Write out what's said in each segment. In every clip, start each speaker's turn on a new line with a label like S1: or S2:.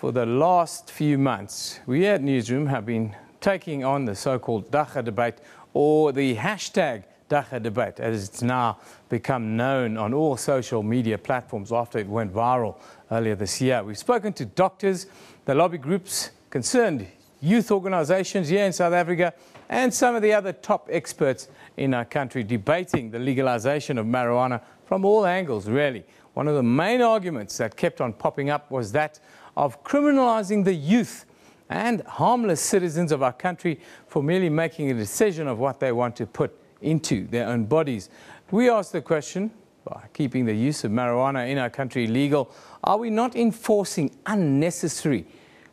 S1: For the last few months, we at Newsroom have been taking on the so-called Dagga debate, or the hashtag Dagga debate, as it's now become known on all social media platforms after it went viral earlier this year. We've spoken to doctors, the lobby groups concerned, youth organizations here in South Africa, and some of the other top experts in our country debating the legalization of marijuana from all angles, really. One of the main arguments that kept on popping up was that of criminalizing the youth and harmless citizens of our country for merely making a decision of what they want to put into their own bodies. We asked the question, by keeping the use of marijuana in our country legal, are we not enforcing unnecessary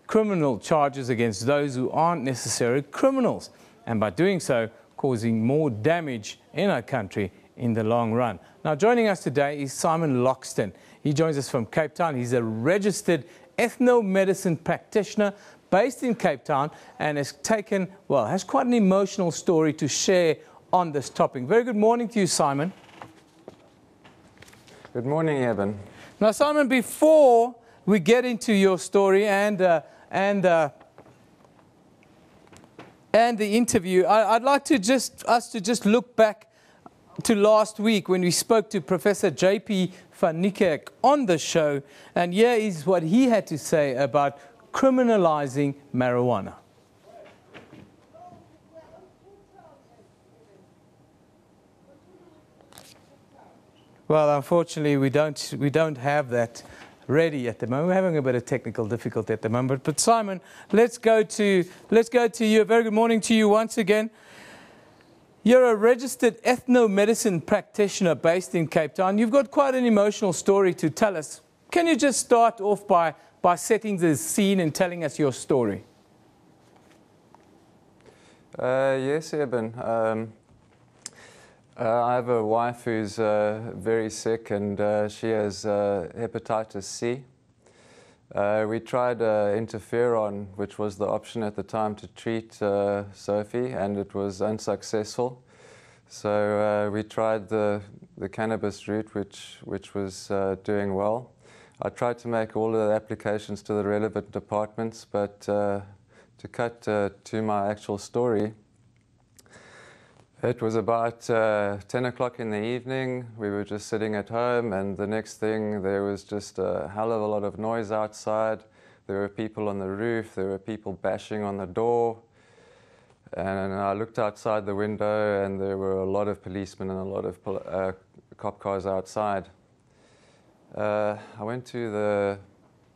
S1: criminal charges against those who aren't necessarily criminals, and by doing so causing more damage in our country in the long run? Now, joining us today is Simon Loxton. He joins us from Cape Town. He's a registered ethnomedicine practitioner based in Cape Town and has quite an emotional story to share on this topic. Very good morning to you, Simon.
S2: Good morning, Eben.
S1: Now, Simon, before we get into your story and the interview, I'd like us to just look back to last week when we spoke to Professor J.P. van Niekerk on the show, and here is what he had to say about criminalizing marijuana. Well, unfortunately, we don't have that ready at the moment. We're having a bit of technical difficulty at the moment. But Simon, let's go to you. A very good morning to you once again. You're a registered ethnomedicine practitioner based in Cape Town. You've got quite an emotional story to tell us. Can you just start off by setting the scene and telling us your story?
S2: Yes, Eben. I have a wife who's very sick, and she has hepatitis C. We tried interferon, which was the option at the time to treat Sophie, and it was unsuccessful. So we tried the cannabis route, which was doing well. I tried to make all the applications to the relevant departments, but to cut to my actual story, it was about 10 o'clock in the evening. We were just sitting at home, and the next thing, there was just a hell of a lot of noise outside. There were people on the roof. There were people bashing on the door. And I looked outside the window, and there were a lot of policemen and a lot of cop cars outside. I went to the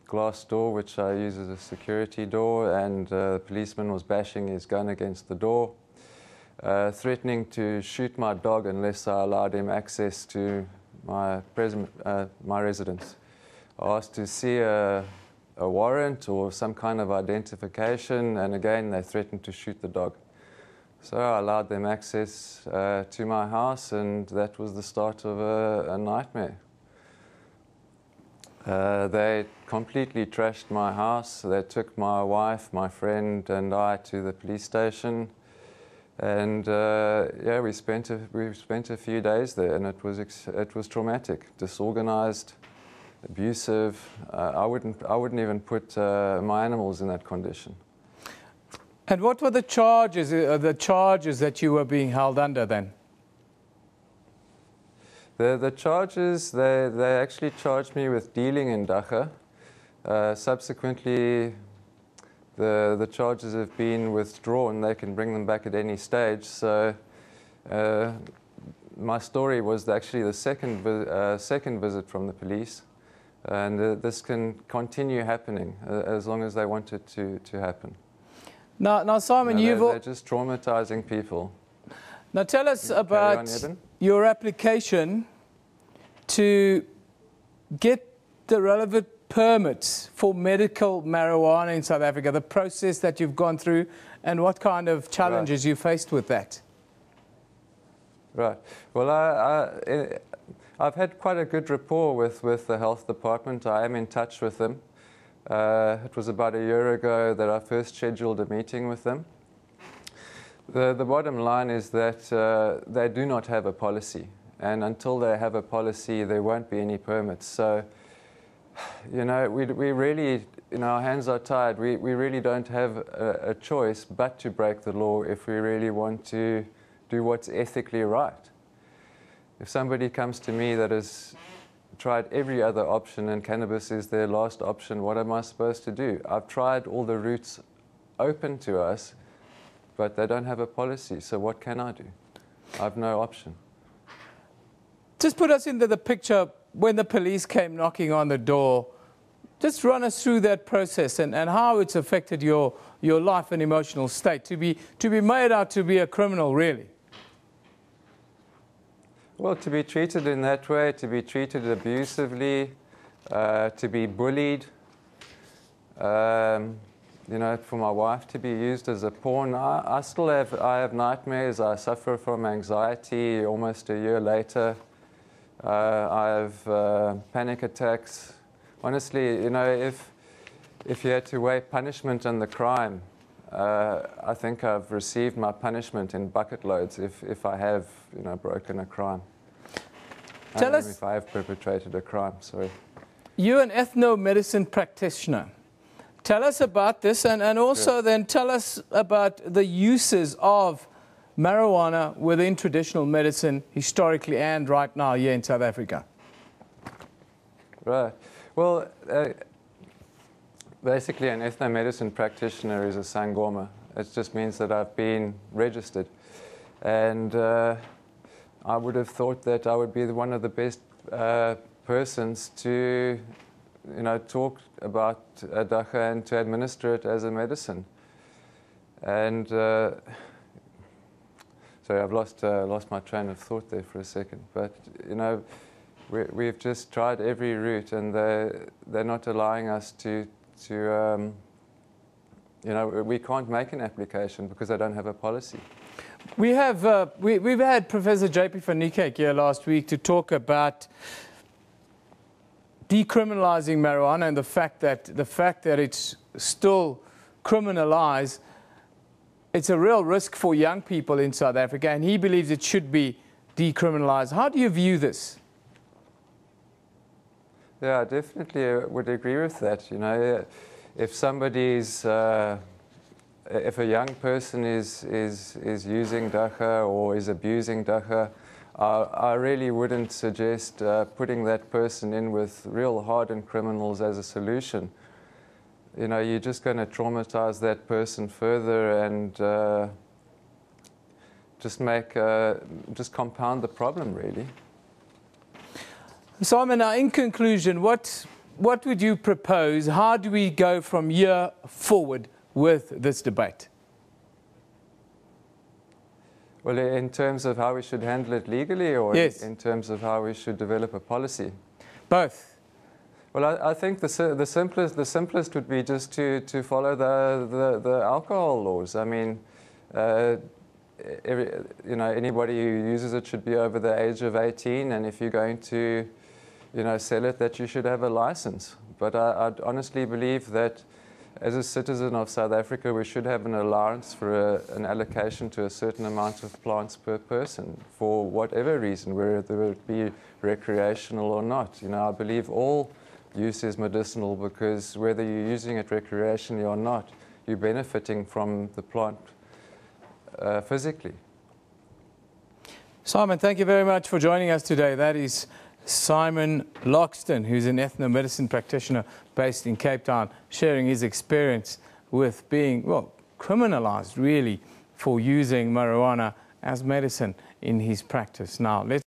S2: glass door, which I use as a security door, and the policeman was bashing his gun against the door, threatening to shoot my dog unless I allowed him access to my residence. I asked to see a warrant or some kind of identification, and again they threatened to shoot the dog. So I allowed them access to my house, and that was the start of a nightmare. They completely trashed my house. They took my wife, my friend, and I to the police station. And yeah, we spent a few days there, and it was traumatic, disorganized, abusive. I wouldn't even put my animals in that condition.
S1: And what were the charges that you were being held under then?
S2: The charges, they actually charged me with dealing in Dagga. Subsequently, the charges have been withdrawn. They can bring them back at any stage. So my story was actually the second visit from the police, and this can continue happening as long as they want it to happen.
S1: Now, Simon,
S2: they're just traumatizing people.
S1: Now, tell us about your application to get the relevant permits for medical marijuana in South Africa, the process that you've gone through, and what kind of challenges you faced with that.
S2: Right. Well, I've had quite a good rapport with the health department. I am in touch with them. It was about a year ago that I first scheduled a meeting with them. The bottom line is that they do not have a policy, and until they have a policy, there won't be any permits. So You know, we really, you know, our hands are tied. We really don't have a choice but to break the law if we really want to do what's ethically right. If somebody comes to me that has tried every other option and cannabis is their last option, what am I supposed to do? I've tried all the routes open to us, but they don't have a policy, so what can I do? I have no option.
S1: Just put us into the picture when the police came knocking on the door. Just run us through that process and how it's affected your life and emotional state, to be made out to be a criminal, really.
S2: Well, to be treated in that way, to be treated abusively, to be bullied, you know, for my wife to be used as a pawn. I still have nightmares. I suffer from anxiety almost a year later. I have panic attacks. Honestly, you know, if you had to weigh punishment and the crime, I think I've received my punishment in bucket loads if I have, you know, broken a crime.
S1: Tell us,
S2: if I have perpetrated a crime, sorry.
S1: You're an ethnomedicine practitioner. Tell us about this and also then tell us about the uses of marijuana within traditional medicine historically and right now here in South Africa.
S2: Right. Well, basically an ethnomedicine practitioner is a sangoma. It just means that I've been registered. And I would have thought that I would be one of the best persons to, you know, talk about Dagga and to administer it as a medicine. And sorry, I've lost my train of thought there for a second. But you know, we've just tried every route, and they're not allowing us to you know, we can't make an application because they don't have a policy.
S1: We have we've had Professor J.P. van Niekerk here last week to talk about decriminalizing marijuana and the fact that it's still criminalized. It's a real risk for young people in South Africa, and he believes it should be decriminalized. How do you view this?
S2: Yeah, I definitely would agree with that. You know, if somebody's if a young person is using Dagga or is abusing Dagga, I really wouldn't suggest putting that person in with real hardened criminals as a solution. You know, you're just going to traumatize that person further and just compound the problem, really.
S1: Simon, now in conclusion, what would you propose? How do we go from here forward with this debate?
S2: Well, in terms of how we should handle it legally, or
S1: yes,
S2: in terms of how we should develop a policy?
S1: Both.
S2: Well, I think the simplest would be just to follow the alcohol laws. I mean, you know, anybody who uses it should be over the age of 18, and if you're going to, you know, sell it, that you should have a license. But I honestly believe that as a citizen of South Africa, we should have an allowance for an allocation to a certain amount of plants per person for whatever reason, whether it be recreational or not. You know, I believe all use is medicinal, because whether you're using it recreationally or not, you're benefiting from the plant physically.
S1: Simon, thank you very much for joining us today. That is Simon Loxton, who's an ethnomedicine practitioner based in Cape Town, sharing his experience with being, well, criminalized really for using marijuana as medicine in his practice. Now, let's